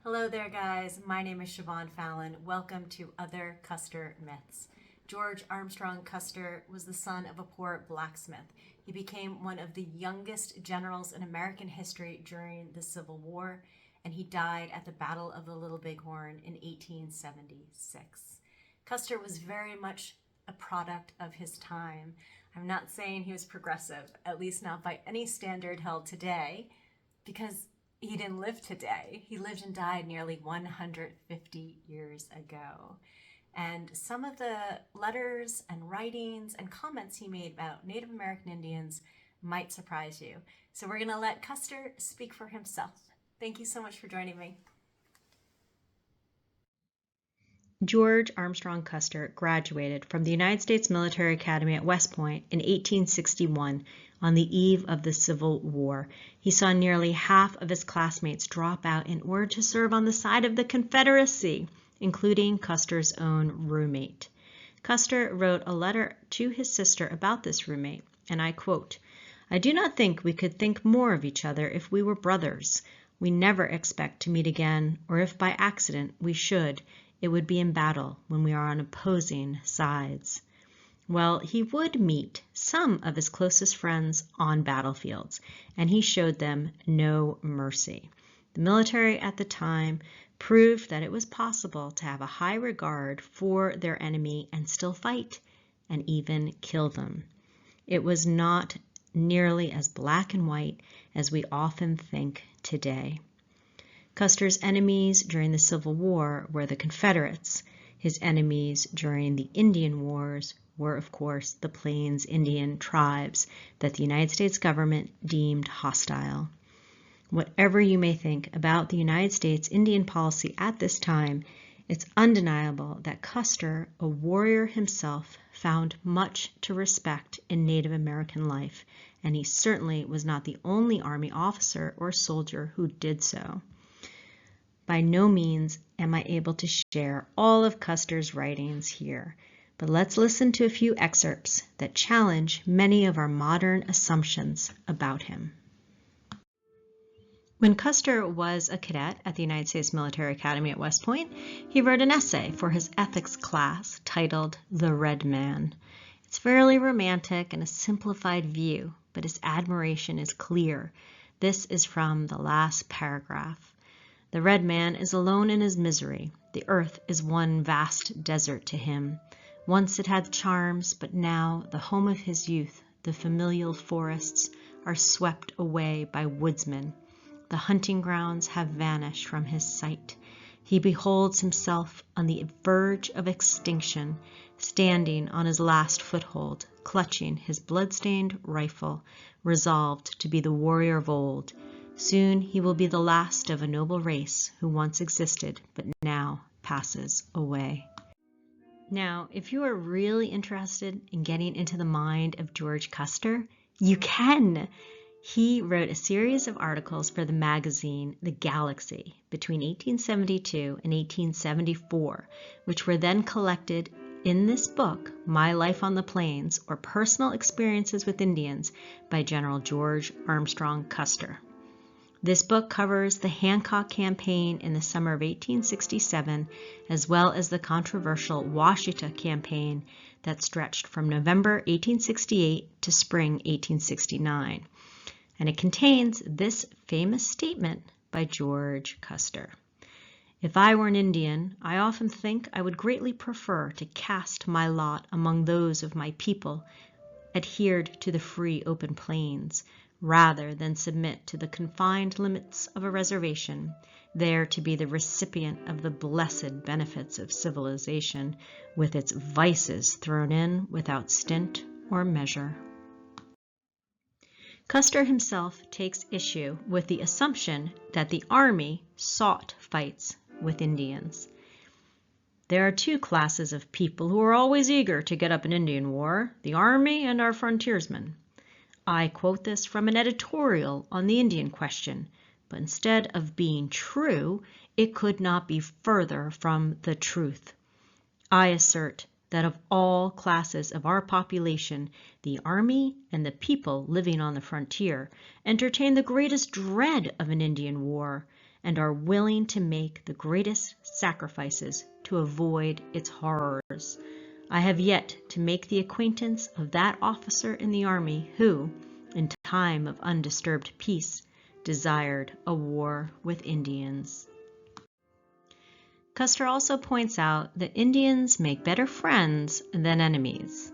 Hello there, guys. My name is Siobhan Fallon. Welcome to Other Custer Myths. George Armstrong Custer was the son of a poor blacksmith. He became one of the youngest generals in American history during the Civil War, and he died at the Battle of the Little Bighorn in 1876. Custer was very much a product of his time. I'm not saying he was progressive, at least not by any standard held today, because he didn't live today. He lived and died nearly 150 years ago. And some of the letters and writings and comments he made about Native American Indians might surprise you. So we're going to let Custer speak for himself. Thank you so much for joining me. George Armstrong Custer graduated from the United States Military Academy at West Point in 1861 on the eve of the Civil War. He saw nearly half of his classmates drop out in order to serve on the side of the Confederacy, including Custer's own roommate. Custer wrote a letter to his sister about this roommate, and I quote, "I do not think we could think more of each other if we were brothers. We never expect to meet again, or if by accident we should, it would be in battle when we are on opposing sides." Well, he would meet some of his closest friends on battlefields, and he showed them no mercy. The military at the time proved that it was possible to have a high regard for their enemy and still fight, and even kill them. It was not nearly as black and white as we often think today. Custer's enemies during the Civil War were the Confederates. His enemies during the Indian Wars were, of course, the Plains Indian tribes that the United States government deemed hostile. Whatever you may think about the United States Indian policy at this time, it's undeniable that Custer, a warrior himself, found much to respect in Native American life, and he certainly was not the only Army officer or soldier who did so. By no means am I able to share all of Custer's writings here, but let's listen to a few excerpts that challenge many of our modern assumptions about him. When Custer was a cadet at the United States Military Academy at West Point, he wrote an essay for his ethics class titled "The Red Man." It's fairly romantic and a simplified view, but his admiration is clear. This is from the last paragraph. "The red man is alone in his misery. The earth is one vast desert to him. Once it had charms, but now the home of his youth, the familial forests, are swept away by woodsmen. The hunting grounds have vanished from his sight. He beholds himself on the verge of extinction, standing on his last foothold, clutching his blood-stained rifle, resolved to be the warrior of old. Soon he will be the last of a noble race who once existed but now passes away." Now, if you are really interested in getting into the mind of George Custer, you can. He wrote a series of articles for the magazine The Galaxy between 1872 and 1874, which were then collected in this book, My Life on the Plains, or Personal Experiences with Indians, by General George Armstrong Custer. This book covers the Hancock campaign in the summer of 1867, as well as the controversial Washita campaign that stretched from November 1868 to spring 1869. And it contains this famous statement by George Custer: "If I were an Indian, I often think I would greatly prefer to cast my lot among those of my people adhered to the free open plains, rather than submit to the confined limits of a reservation, there to be the recipient of the blessed benefits of civilization, with its vices thrown in without stint or measure." Custer himself takes issue with the assumption that the Army sought fights with Indians. "There are two classes of people who are always eager to get up an Indian war, the Army and our frontiersmen." I quote this from an editorial on the Indian question, but instead of being true, it could not be further from the truth. I assert that of all classes of our population, the Army and the people living on the frontier entertain the greatest dread of an Indian war, and are willing to make the greatest sacrifices to avoid its horrors. I have yet to make the acquaintance of that officer in the army who, in time of undisturbed peace, desired a war with Indians. Custer also points out that Indians make better friends than enemies.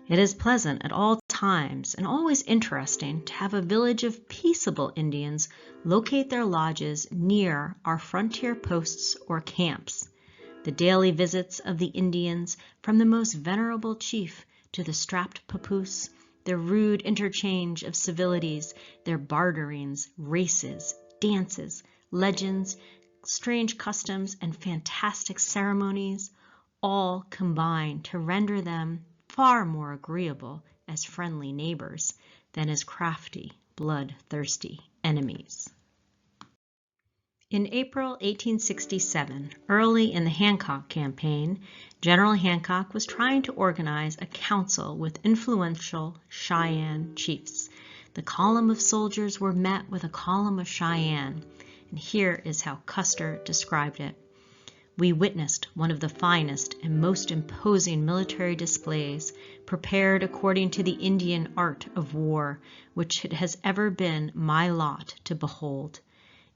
It is pleasant at all times and always interesting to have a village of peaceable Indians locate their lodges near our frontier posts or camps. The daily visits of the Indians, from the most venerable chief to the strapped papoose, their rude interchange of civilities, their barterings, races, dances, legends, strange customs, and fantastic ceremonies, all combine to render them far more agreeable as friendly neighbors than as crafty, bloodthirsty enemies. In April 1867, early in the Hancock campaign, General Hancock was trying to organize a council with influential Cheyenne chiefs. The column of soldiers were met with a column of Cheyenne, and here is how Custer described it. We witnessed one of the finest and most imposing military displays, prepared according to the Indian art of war, which it has ever been my lot to behold.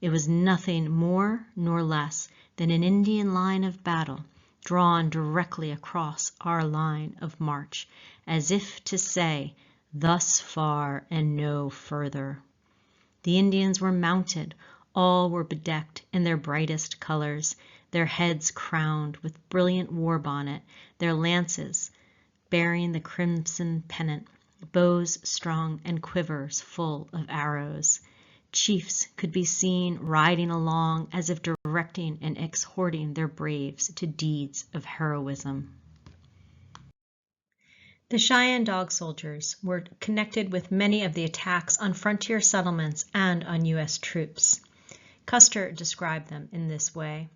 It was nothing more nor less than an Indian line of battle, drawn directly across our line of march, as if to say, thus far and no further. The Indians were mounted. All were bedecked in their brightest colors, their heads crowned with brilliant war bonnet, their lances bearing the crimson pennant, bows strung and quivers full of arrows. Chiefs could be seen riding along as if directing and exhorting their braves to deeds of heroism. The Cheyenne dog soldiers were connected with many of the attacks on frontier settlements and on U.S. troops. Custer described them in this way.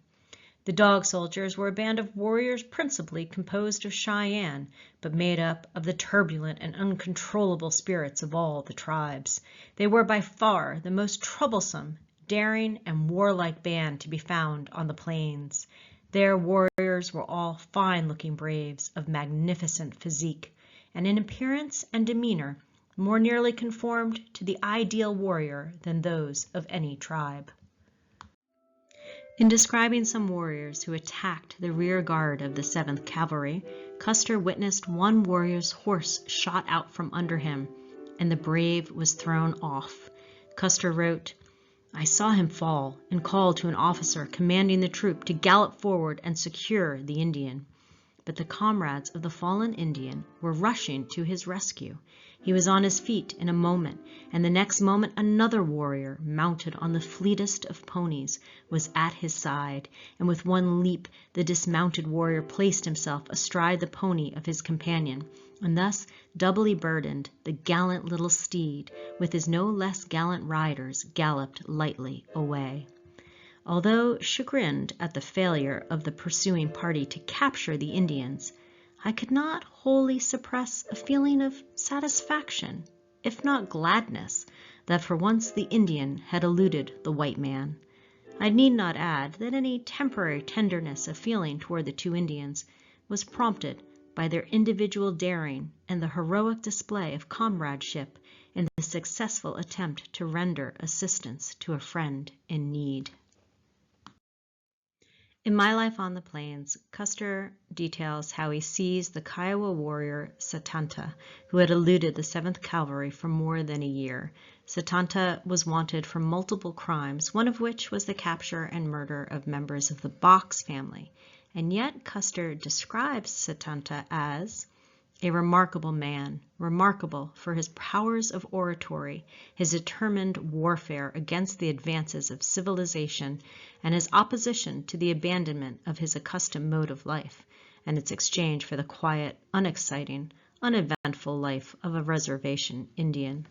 The dog soldiers were a band of warriors principally composed of Cheyenne, but made up of the turbulent and uncontrollable spirits of all the tribes. They were by far the most troublesome, daring, and warlike band to be found on the plains. Their warriors were all fine-looking braves of magnificent physique, and in appearance and demeanor more nearly conformed to the ideal warrior than those of any tribe. In describing some warriors who attacked the rear guard of the 7th Cavalry, Custer witnessed one warrior's horse shot out from under him, and the brave was thrown off. Custer wrote, I saw him fall and called to an officer commanding the troop to gallop forward and secure the Indian. But the comrades of the fallen Indian were rushing to his rescue. He was on his feet in a moment, and the next moment another warrior, mounted on the fleetest of ponies, was at his side, and with one leap the dismounted warrior placed himself astride the pony of his companion, and thus doubly burdened, the gallant little steed, with his no less gallant riders, galloped lightly away. Although chagrined at the failure of the pursuing party to capture the Indians, I could not wholly suppress a feeling of satisfaction, if not gladness, that for once the Indian had eluded the white man. I need not add that any temporary tenderness of feeling toward the two Indians was prompted by their individual daring and the heroic display of comradeship in the successful attempt to render assistance to a friend in need. In My Life on the Plains, Custer details how he sees the Kiowa warrior Satanta, who had eluded the 7th Cavalry for more than a year. Satanta was wanted for multiple crimes, one of which was the capture and murder of members of the Box family. And yet Custer describes Satanta as a remarkable man, remarkable for his powers of oratory, his determined warfare against the advances of civilization, and his opposition to the abandonment of his accustomed mode of life, and its exchange for the quiet, unexciting, uneventful life of a reservation Indian.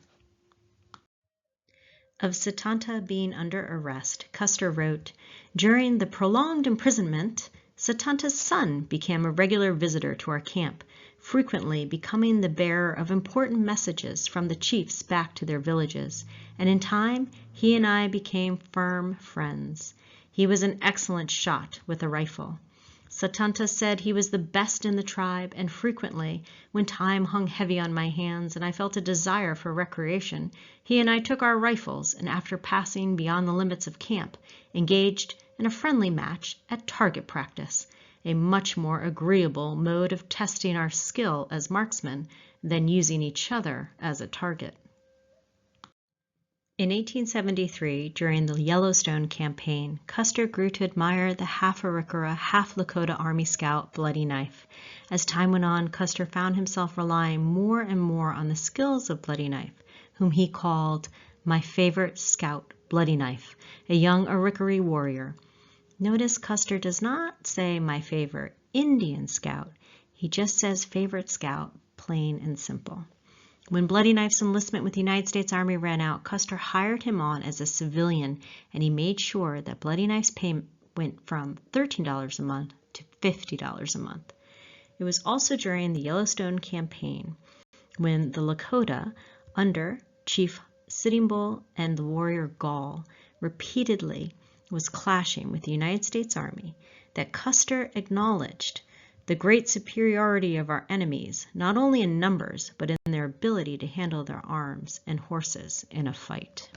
Of Satanta being under arrest, Custer wrote, during the prolonged imprisonment, Satanta's son became a regular visitor to our camp, frequently becoming the bearer of important messages from the chiefs back to their villages, and in time he and I became firm friends. He was an excellent shot with a rifle. Satanta said he was the best in the tribe, and frequently, when time hung heavy on my hands and I felt a desire for recreation, he and I took our rifles and, after passing beyond the limits of camp, engaged in a friendly match at target practice, a much more agreeable mode of testing our skill as marksmen than using each other as a target. In 1873, during the Yellowstone campaign, Custer grew to admire the half Arikara, half Lakota Army scout Bloody Knife. As time went on, Custer found himself relying more and more on the skills of Bloody Knife, whom he called my favorite scout, Bloody Knife, a young Arikara warrior. Notice Custer does not say my favorite Indian scout. He just says favorite scout, plain and simple. When Bloody Knife's enlistment with the United States Army ran out, Custer hired him on as a civilian, and he made sure that Bloody Knife's pay went from $13 a month to $50 a month. It was also during the Yellowstone campaign when the Lakota, under Chief Sitting Bull and the warrior Gall, repeatedly was clashing with the United States Army, that Custer acknowledged the great superiority of our enemies, not only in numbers, but in their ability to handle their arms and horses in a fight.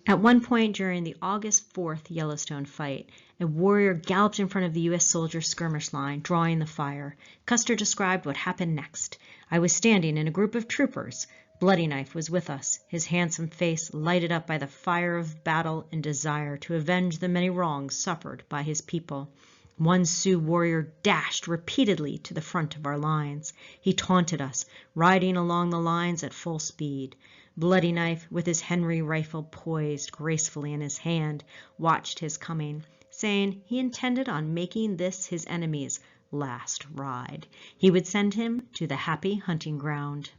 At one point during the August 4th Yellowstone fight, a warrior galloped in front of the U.S. soldier skirmish line, drawing the fire. Custer described what happened next. I was standing in a group of troopers. Bloody Knife was with us, his handsome face lighted up by the fire of battle and desire to avenge the many wrongs suffered by his people. One Sioux warrior dashed repeatedly to the front of our lines. He taunted us, riding along the lines at full speed. Bloody Knife, with his Henry rifle poised gracefully in his hand, watched his coming, saying he intended on making this his enemy's last ride. He would send him to the happy hunting ground.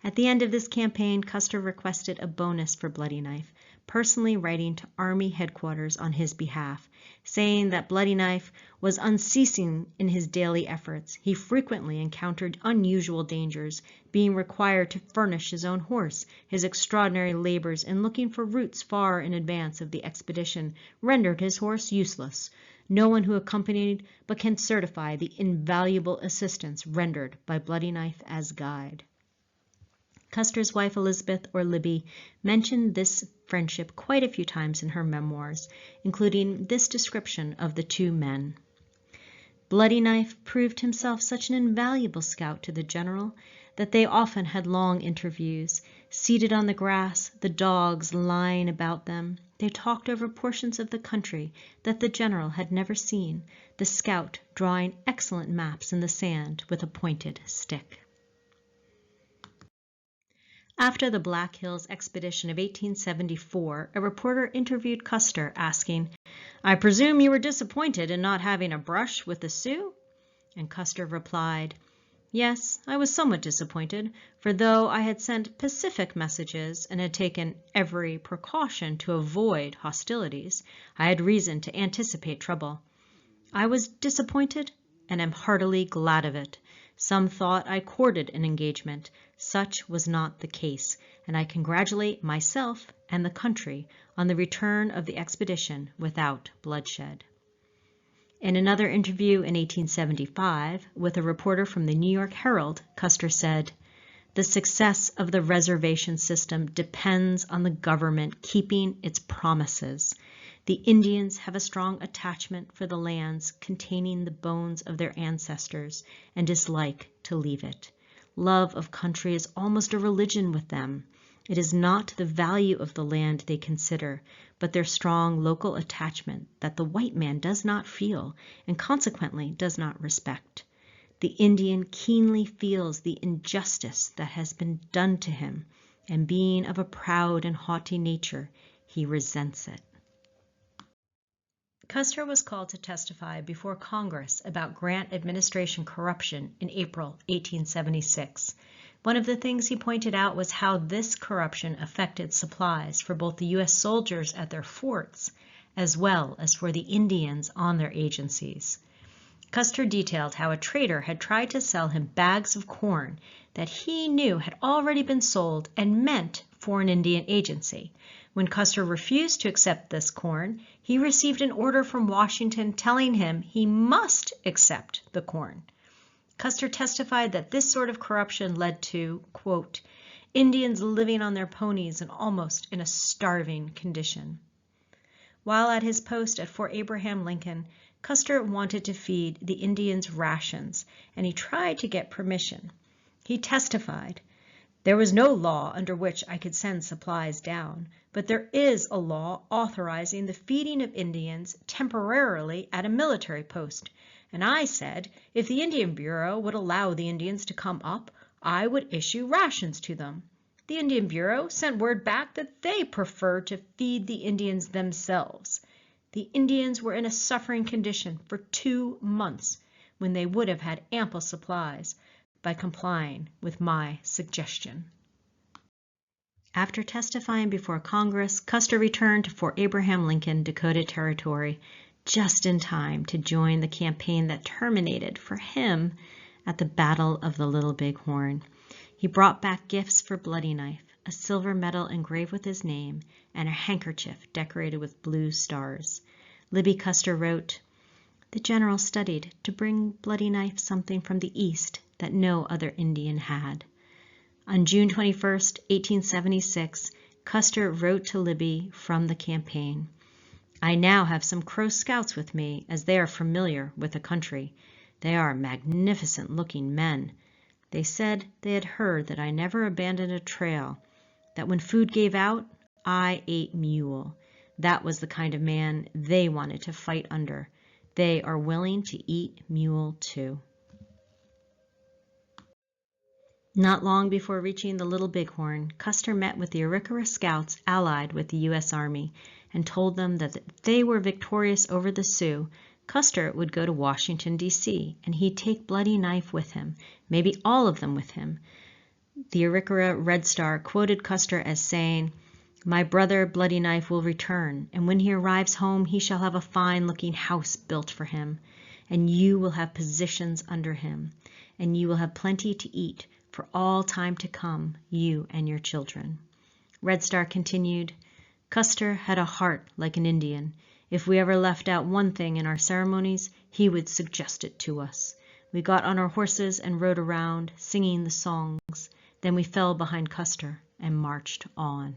At the end of this campaign, Custer requested a bonus for Bloody Knife, personally writing to Army headquarters on his behalf, saying that Bloody Knife was unceasing in his daily efforts. He frequently encountered unusual dangers, being required to furnish his own horse. His extraordinary labors in looking for routes far in advance of the expedition rendered his horse useless. No one who accompanied but can certify the invaluable assistance rendered by Bloody Knife as guide. Custer's wife Elizabeth, or Libby, mentioned this friendship quite a few times in her memoirs, including this description of the two men. Bloody Knife proved himself such an invaluable scout to the general that they often had long interviews. Seated on the grass, the dogs lying about them, they talked over portions of the country that the general had never seen, the scout drawing excellent maps in the sand with a pointed stick. After the Black Hills expedition of 1874, a reporter interviewed Custer, asking, "I presume you were disappointed in not having a brush with the Sioux?" And Custer replied, "Yes, I was somewhat disappointed, for though I had sent pacific messages and had taken every precaution to avoid hostilities, I had reason to anticipate trouble. I was disappointed and am heartily glad of it. Some thought I courted an engagement. Such was not the case, and I congratulate myself and the country on the return of the expedition without bloodshed." In another interview in 1875 with a reporter from the New York Herald, Custer said, "The success of the reservation system depends on the government keeping its promises. The Indians have a strong attachment for the lands containing the bones of their ancestors and dislike to leave it. Love of country is almost a religion with them. It is not the value of the land they consider, but their strong local attachment that the white man does not feel and consequently does not respect. The Indian keenly feels the injustice that has been done to him, and being of a proud and haughty nature, he resents it." Custer was called to testify before Congress about Grant administration corruption in April 1876. One of the things he pointed out was how this corruption affected supplies for both the U.S. soldiers at their forts as well as for the Indians on their agencies. Custer detailed how a trader had tried to sell him bags of corn that he knew had already been sold and meant for an Indian agency. When Custer refused to accept this corn, he received an order from Washington telling him he must accept the corn. Custer testified that this sort of corruption led to, quote, Indians living on their ponies and almost in a starving condition. While at his post at Fort Abraham Lincoln, Custer wanted to feed the Indians rations, and he tried to get permission. He testified, there was no law under which I could send supplies down, but there is a law authorizing the feeding of Indians temporarily at a military post. And I said, if the Indian Bureau would allow the Indians to come up, I would issue rations to them. The Indian Bureau sent word back that they preferred to feed the Indians themselves. The Indians were in a suffering condition for 2 months when they would have had ample supplies by complying with my suggestion. After testifying before Congress, Custer returned to Fort Abraham Lincoln, Dakota Territory, just in time to join the campaign that terminated for him at the Battle of the Little Bighorn. He brought back gifts for Bloody Knife, a silver medal engraved with his name, and a handkerchief decorated with blue stars. Libby Custer wrote, the general studied to bring Bloody Knife something from the East that no other Indian had. On June 21, 1876, Custer wrote to Libby from the campaign, I now have some Crow Scouts with me, as they are familiar with the country. They are magnificent-looking men. They said they had heard that I never abandoned a trail, that when food gave out, I ate mule. That was the kind of man they wanted to fight under. They are willing to eat mule too. Not long before reaching the Little Bighorn, Custer met with the Arikara Scouts allied with the U.S. Army and told them that if they were victorious over the Sioux, Custer would go to Washington, D.C., and he'd take Bloody Knife with him, maybe all of them with him. The Arikara Red Star quoted Custer as saying, my brother Bloody Knife will return, and when he arrives home he shall have a fine-looking house built for him, and you will have positions under him, and you will have plenty to eat for all time to come, you and your children. Red Star continued, Custer had a heart like an Indian. If we ever left out one thing in our ceremonies, he would suggest it to us. We got on our horses and rode around, singing the songs. Then we fell behind Custer and marched on.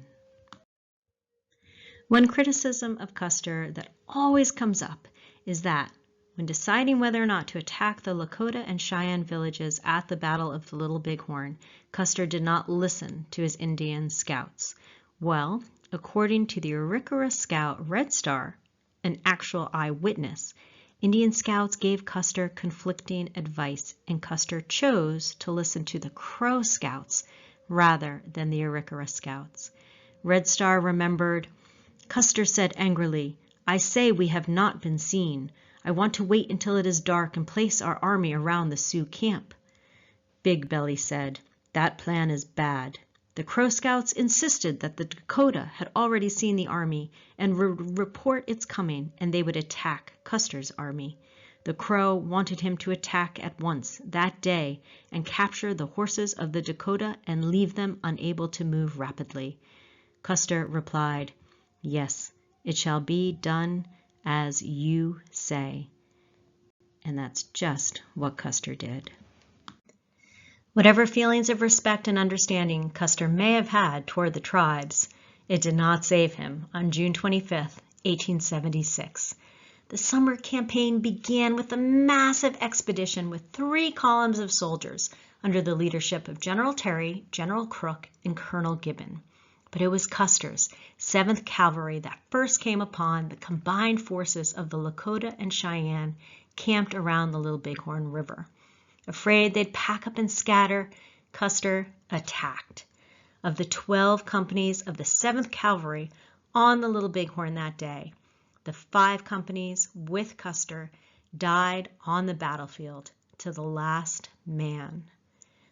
One criticism of Custer that always comes up is that when deciding whether or not to attack the Lakota and Cheyenne villages at the Battle of the Little Bighorn, Custer did not listen to his Indian scouts. Well, according to the Arikara scout Red Star, an actual eyewitness, Indian scouts gave Custer conflicting advice, and Custer chose to listen to the Crow scouts rather than the Arikara scouts. Red Star remembered, Custer said angrily, I say we have not been seen. I want to wait until it is dark and place our army around the Sioux camp. Big Belly said, that plan is bad. The Crow Scouts insisted that the Dakota had already seen the army and would report its coming, and they would attack Custer's army. The Crow wanted him to attack at once that day and capture the horses of the Dakota and leave them unable to move rapidly. Custer replied, yes, it shall be done as you say. And that's just what Custer did. Whatever feelings of respect and understanding Custer may have had toward the tribes, it did not save him on June 25, 1876. The summer campaign began with a massive expedition with 3 columns of soldiers under the leadership of General Terry, General Crook, and Colonel Gibbon. But it was Custer's 7th Cavalry that first came upon the combined forces of the Lakota and Cheyenne camped around the Little Bighorn River. Afraid they'd pack up and scatter, Custer attacked. Of the 12 companies of the 7th Cavalry on the Little Bighorn that day, the 5 companies with Custer died on the battlefield to the last man.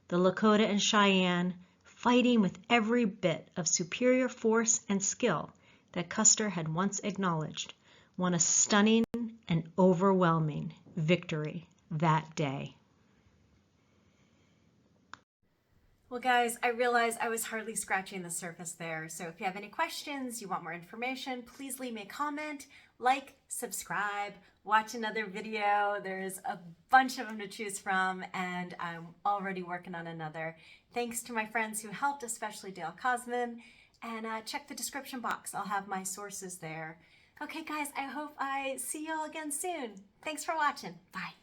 The Lakota and Cheyenne, fighting with every bit of superior force and skill that Custer had once acknowledged, won a stunning an overwhelming victory that day. Well, guys, I realize I was hardly scratching the surface there. So if you have any questions, you want more information, please leave me a comment, like, subscribe, watch another video. There's a bunch of them to choose from, and I'm already working on another. Thanks to my friends who helped, especially Dale Cosman. And check the description box. I'll have my sources there. Okay, guys, I hope I see y'all again soon. Thanks for watching. Bye.